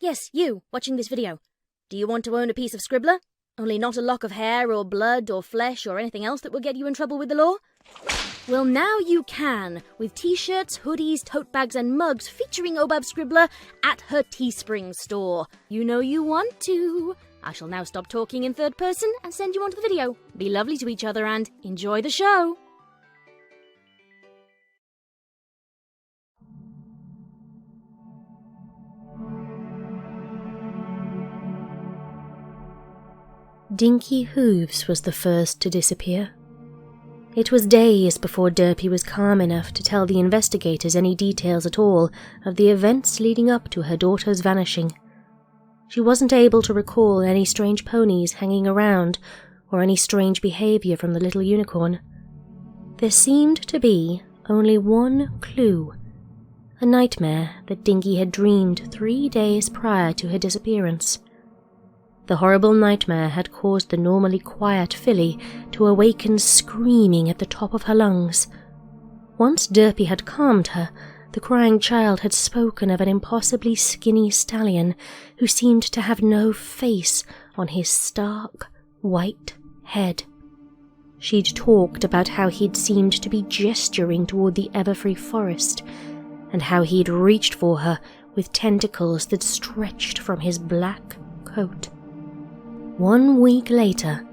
Yes, you, watching this video. Do you want to own a piece of Scribbler? Only not a lock of hair or blood or flesh or anything else that will get you in trouble with the law? Well, now you can, with t-shirts, hoodies, tote bags and mugs featuring Obab Scribbler at her TeeSpring store. You know you want to. I shall now stop talking in third person and send you on to the video. Be lovely to each other and enjoy the show. Dinky Hooves was the first to disappear. It was days before Derpy was calm enough to tell the investigators any details at all of the events leading up to her daughter's vanishing. She wasn't able to recall any strange ponies hanging around or any strange behavior from the little unicorn. There seemed to be only one clue, a nightmare that Dinky had dreamed 3 days prior to her disappearance. The horrible nightmare had caused the normally quiet filly to awaken screaming at the top of her lungs. Once Derpy had calmed her, the crying child had spoken of an impossibly skinny stallion who seemed to have no face on his stark, white head. She'd talked about how he'd seemed to be gesturing toward the ever-free forest, and how he'd reached for her with tentacles that stretched from his black coat. 1 week later,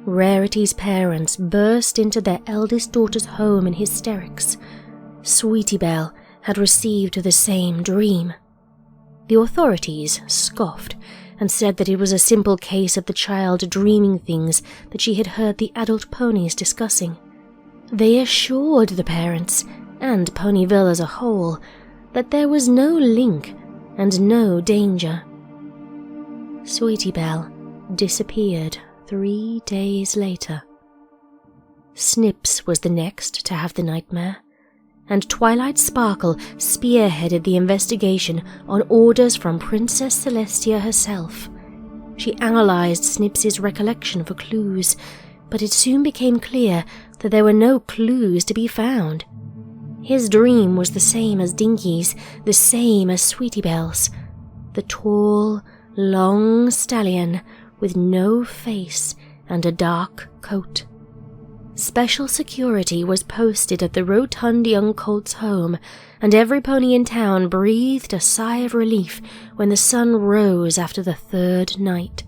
Rarity's parents burst into their eldest daughter's home in hysterics. Sweetie Belle had received the same dream. The authorities scoffed and said that it was a simple case of the child dreaming things that she had heard the adult ponies discussing. They assured the parents, and Ponyville as a whole, that there was no link and no danger. Sweetie Belle disappeared 3 days later. Snips was the next to have the nightmare, and Twilight Sparkle spearheaded the investigation on orders from Princess Celestia herself. She analysed Snips's recollection for clues, but it soon became clear that there were no clues to be found. His dream was the same as Dinky's, the same as Sweetie Belle's. The tall, long stallion with no face and a dark coat. Special security was posted at the rotund young colt's home, and every pony in town breathed a sigh of relief when the sun rose after the 3rd night.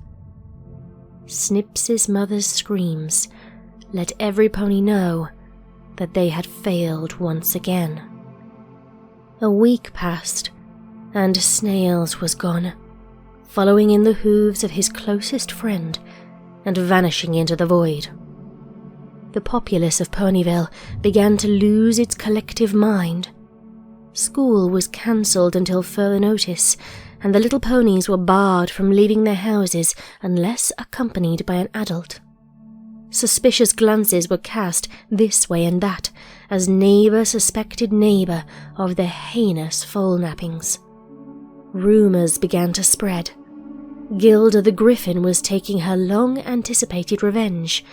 Snips's mother's screams let every pony know that they had failed once again. A week passed, and Snails was gone, following in the hooves of his closest friend and vanishing into the void. The populace of Ponyville began to lose its collective mind. School was cancelled until further notice, and the little ponies were barred from leaving their houses unless accompanied by an adult. Suspicious glances were cast this way and that as neighbour suspected neighbour of their heinous foal nappings. Rumours began to spread. Gilda the Griffin was taking her long-anticipated revenge.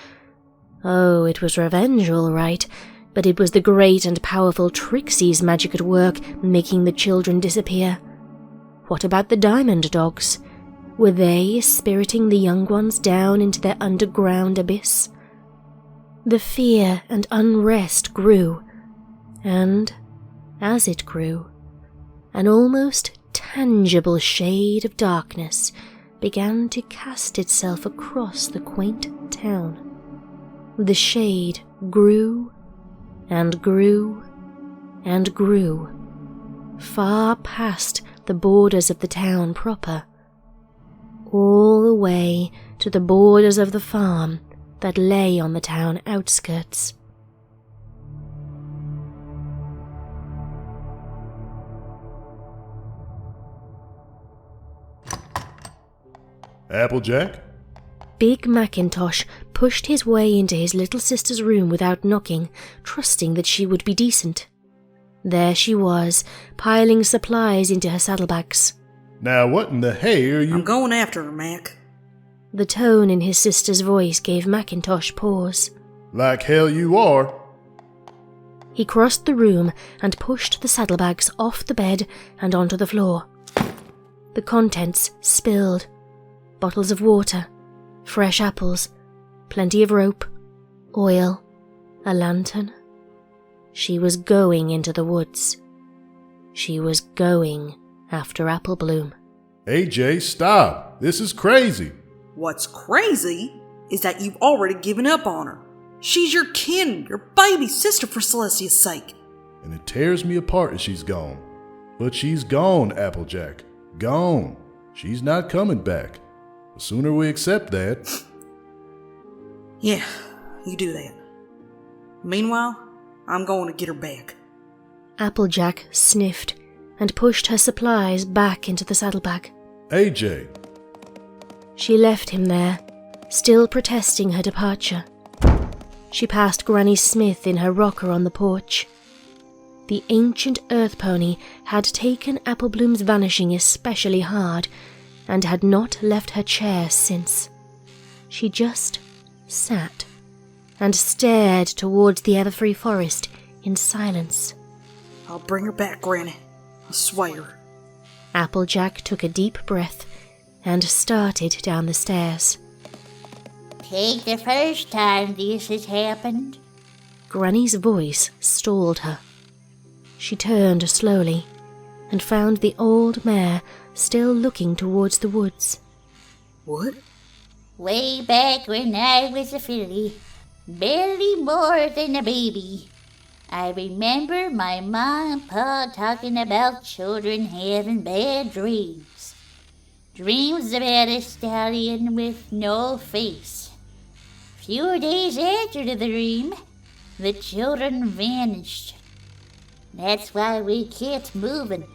Oh, it was revenge all right, but it was the great and powerful Trixie's magic at work making the children disappear. What about the Diamond Dogs? Were they spiriting the young ones down into their underground abyss? The fear and unrest grew, and, as it grew, an almost tangible shade of darkness began to cast itself across the quaint town. The shade grew and grew and grew, far past the borders of the town proper, all the way to the borders of the farm that lay on the town outskirts. Applejack? Big Macintosh pushed his way into his little sister's room without knocking, trusting that she would be decent. There she was, piling supplies into her saddlebags. Now what in the hay are you— I'm going after her, Mac. The tone in his sister's voice gave Macintosh pause. Like hell you are. He crossed the room and pushed the saddlebags off the bed and onto the floor. The contents spilled. Bottles of water, fresh apples, plenty of rope, oil, a lantern. She was going into the woods. She was going after Apple Bloom. AJ, stop. This is crazy. What's crazy is that you've already given up on her. She's your kin, your baby sister for Celestia's sake. And it tears me apart that she's gone. But she's gone, Applejack. Gone. She's not coming back. The sooner we accept that. Yeah, you do that. Meanwhile, I'm going to get her back. Applejack sniffed and pushed her supplies back into the saddlebag. AJ. She left him there, still protesting her departure. She passed Granny Smith in her rocker on the porch. The ancient earth pony had taken Apple Bloom's vanishing especially hard and had not left her chair since. She just sat and stared towards the everfree forest in silence. I'll bring her back, Granny. I swear. Applejack took a deep breath and started down the stairs. Take the first time this has happened. Granny's voice stalled her. She turned slowly and found the old mare still looking towards the woods. What? Way back when I was a filly, barely more than a baby, I remember my mom and pa talking about children having bad dreams. Dreams about a stallion with no face. Few days after the dream, the children vanished. That's why we kept moving.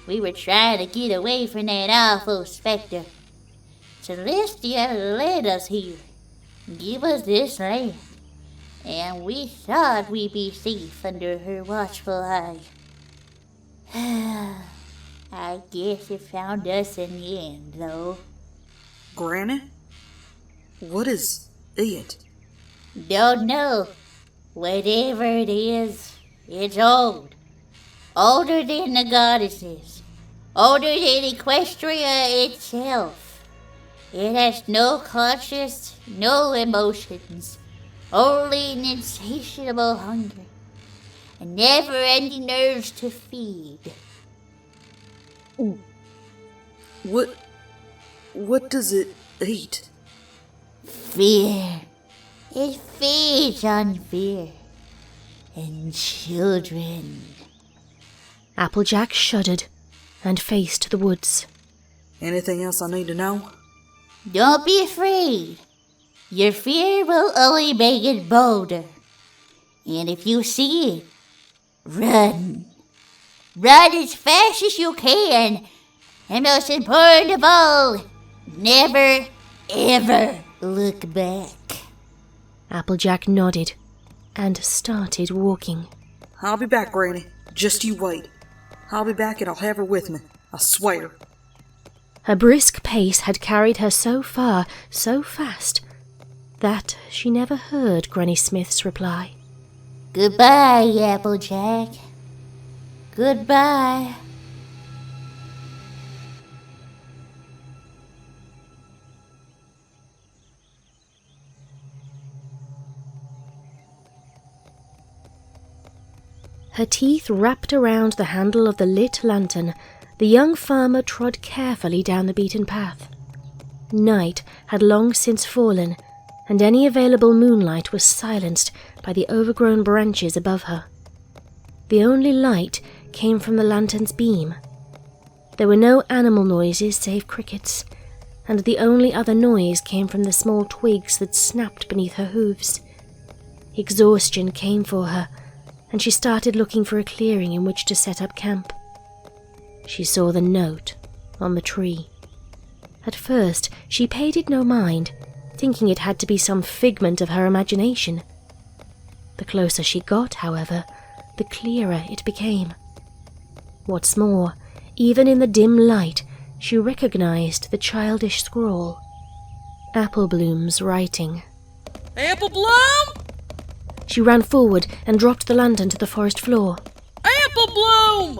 We were trying to get away from that awful specter. Celestia led us here, give us this land, and we thought we'd be safe under her watchful eye. I guess it found us in the end, though. Granny? What is it? Don't know. Whatever it is, it's old. Older than the goddesses. Older than Equestria itself. It has no conscience, no emotions, only an insatiable hunger, and never-ending urge to feed. What does it eat? Fear. It feeds on fear. And children. Applejack shuddered and faced the woods. Anything else I need to know? Don't be afraid. Your fear will only make it bolder. And if you see it, run. Run as fast as you can. And most important of all, never, ever look back. Applejack nodded and started walking. I'll be back, Granny. Just you wait. I'll be back and I'll have her with me. I swear. Her brisk pace had carried her so far, so fast, that she never heard Granny Smith's reply. Goodbye, Applejack. Goodbye. Her teeth wrapped around the handle of the lit lantern, the young farmer trod carefully down the beaten path. Night had long since fallen, and any available moonlight was silenced by the overgrown branches above her. The only light came from the lantern's beam. There were no animal noises save crickets, and the only other noise came from the small twigs that snapped beneath her hooves. Exhaustion came for her, and she started looking for a clearing in which to set up camp. She saw the note on the tree. At first, she paid it no mind, thinking it had to be some figment of her imagination. The closer she got, however, the clearer it became. What's more, even in the dim light, she recognized the childish scrawl. Apple Bloom's writing. Apple Bloom? She ran forward and dropped the lantern to the forest floor. Apple Bloom!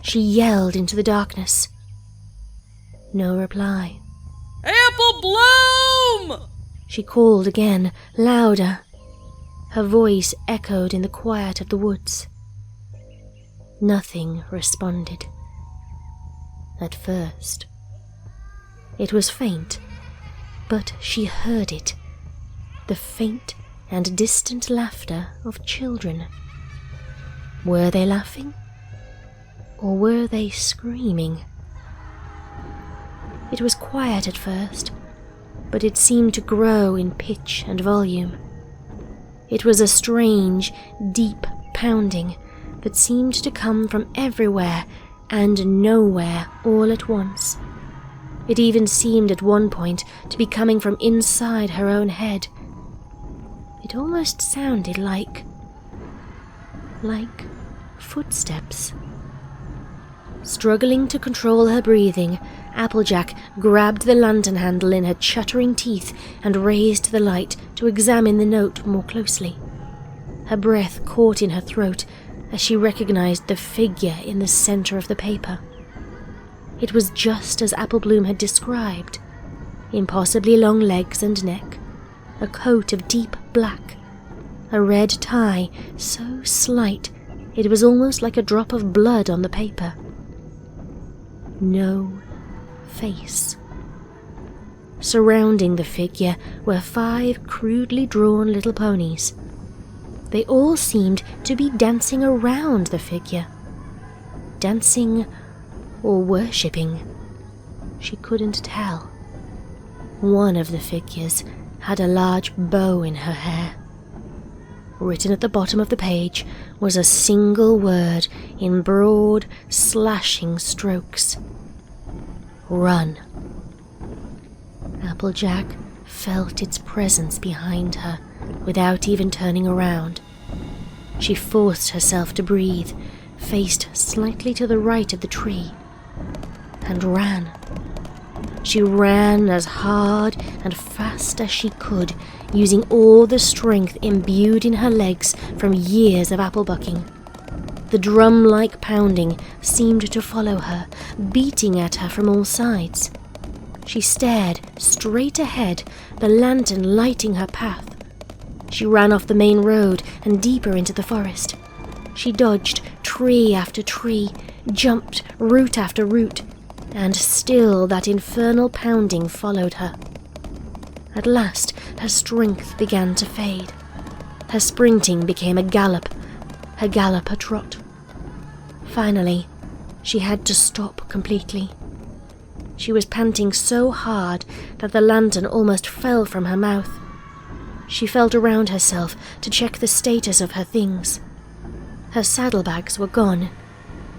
She yelled into the darkness. No reply. Apple Bloom! She called again, louder. Her voice echoed in the quiet of the woods. Nothing responded. At first. It was faint, but she heard it. The faint and distant laughter of children. Were they laughing? Or were they screaming? It was quiet at first, but it seemed to grow in pitch and volume. It was a strange, deep pounding that seemed to come from everywhere and nowhere all at once. It even seemed at one point to be coming from inside her own head. It almost sounded like footsteps. Struggling to control her breathing, Applejack grabbed the lantern handle in her chattering teeth and raised the light to examine the note more closely. Her breath caught in her throat as she recognized the figure in the center of the paper. It was just as Apple Bloom had described. Impossibly long legs and neck, a coat of deep black, a red tie so slight it was almost like a drop of blood on the paper. No face. Surrounding the figure were 5 crudely drawn little ponies. They all seemed to be dancing around the figure. Dancing or worshipping. She couldn't tell. One of the figures had a large bow in her hair. Written at the bottom of the page was a single word in broad, slashing strokes. Run. Applejack felt its presence behind her without even turning around. She forced herself to breathe, faced slightly to the right of the tree, and ran. She ran as hard and fast as she could, using all the strength imbued in her legs from years of apple bucking. The drum-like pounding seemed to follow her, beating at her from all sides. She stared straight ahead, the lantern lighting her path. She ran off the main road and deeper into the forest. She dodged tree after tree, jumped root after root, and still that infernal pounding followed her. At last, her strength began to fade. Her sprinting became a gallop, her gallop a trot. Finally, she had to stop completely. She was panting so hard that the lantern almost fell from her mouth. She felt around herself to check the status of her things. Her saddlebags were gone,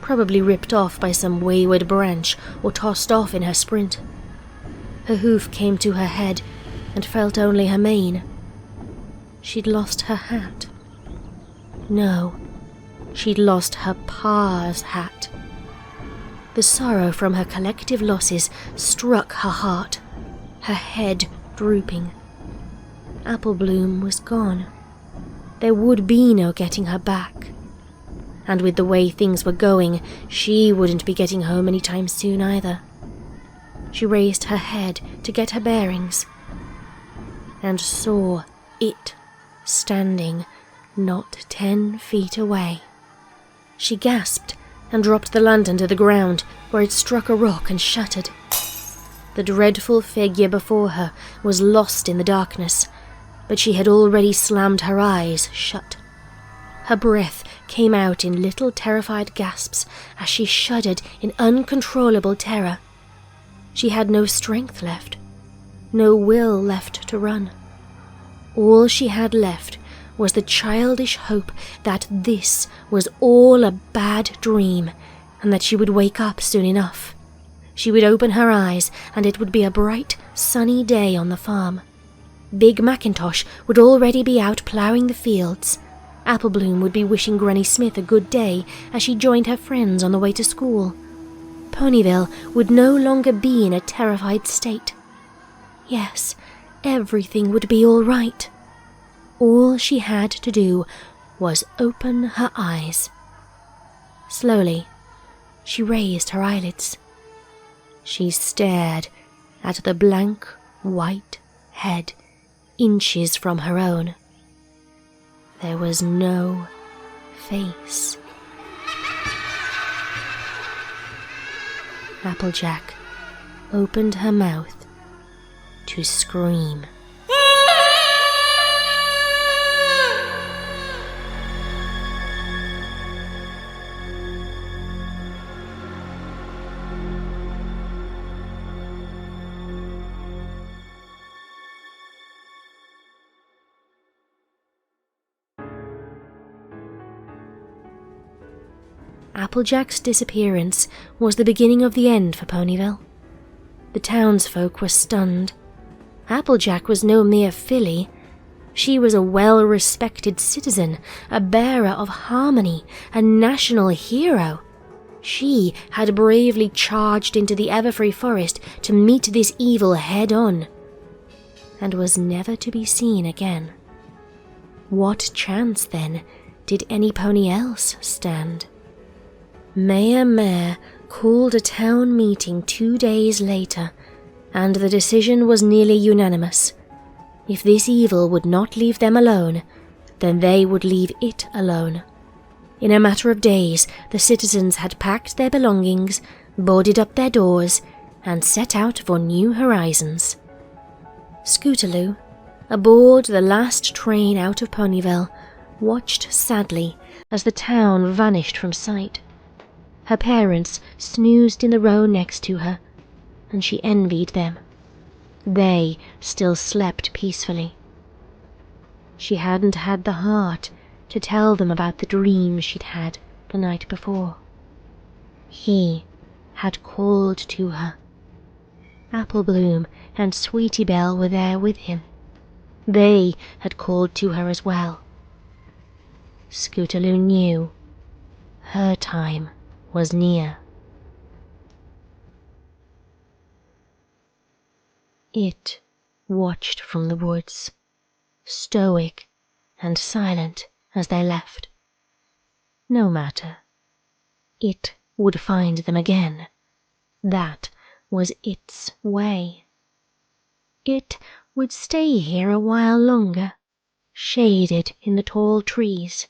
probably ripped off by some wayward branch or tossed off in her sprint. Her hoof came to her head and felt only her mane. She'd lost her hat. No, she'd lost her pa's hat. The sorrow from her collective losses struck her heart, her head drooping. Apple Bloom was gone. There would be no getting her back. And with the way things were going, she wouldn't be getting home anytime soon either. She raised her head to get her bearings, and saw it standing not 10 feet away. She gasped and dropped the lantern to the ground, where it struck a rock and shattered. The dreadful figure before her was lost in the darkness, but she had already slammed her eyes shut. Her breath came out in little terrified gasps as she shuddered in uncontrollable terror. She had no strength left, no will left to run. All she had left was the childish hope that this was all a bad dream and that she would wake up soon enough. She would open her eyes and it would be a bright, sunny day on the farm. Big Macintosh would already be out ploughing the fields. Apple Bloom would be wishing Granny Smith a good day as she joined her friends on the way to school. Ponyville would no longer be in a terrified state. Yes, everything would be all right. All she had to do was open her eyes. Slowly, she raised her eyelids. She stared at the blank, white head inches from her own. There was no face. Applejack opened her mouth to scream. Applejack's disappearance was the beginning of the end for Ponyville. The townsfolk were stunned. Applejack was no mere filly. She was a well-respected citizen, a bearer of harmony, a national hero. She had bravely charged into the Everfree Forest to meet this evil head-on, and was never to be seen again. What chance, then, did any pony else stand? Mayor called a town meeting 2 days later, and the decision was nearly unanimous. If this evil would not leave them alone, then they would leave it alone. In a matter of days, the citizens had packed their belongings, boarded up their doors, and set out for new horizons. Scootaloo, aboard the last train out of Ponyville, watched sadly as the town vanished from sight. Her parents snoozed in the row next to her, and she envied them. They still slept peacefully. She hadn't had the heart to tell them about the dream she'd had the night before. He had called to her. Apple Bloom and Sweetie Belle were there with him. They had called to her as well. Scootaloo knew her time was near. It watched from the woods, stoic and silent as they left. No matter. It would find them again. That was its way. It would stay here a while longer, shaded in the tall trees.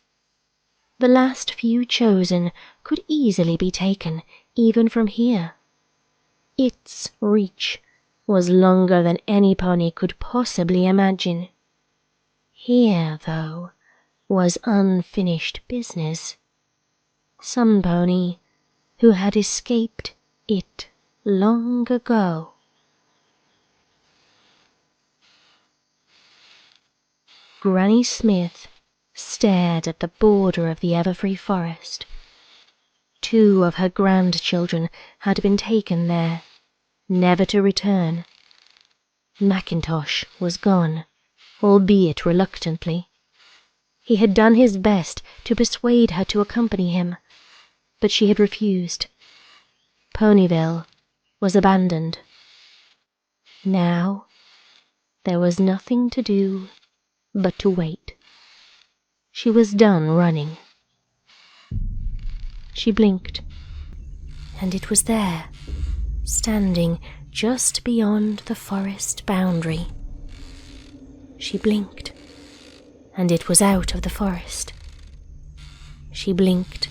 The last few chosen could easily be taken, even from here. Its reach was longer than any pony could possibly imagine. Here, though, was unfinished business. Somepony, who had escaped it long ago. Granny Smith stared at the border of the Everfree Forest. 2 of her grandchildren had been taken there, never to return. Macintosh was gone, albeit reluctantly. He had done his best to persuade her to accompany him, but she had refused. Ponyville was abandoned. Now there was nothing to do but to wait. She was done running. She blinked, and it was there, standing just beyond the forest boundary. She blinked, and it was out of the forest. She blinked,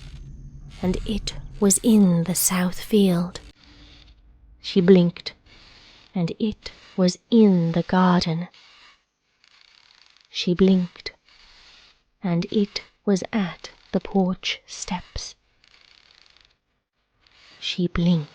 and it was in the south field. She blinked, and it was in the garden. She blinked, and it was at the porch steps. She blinked.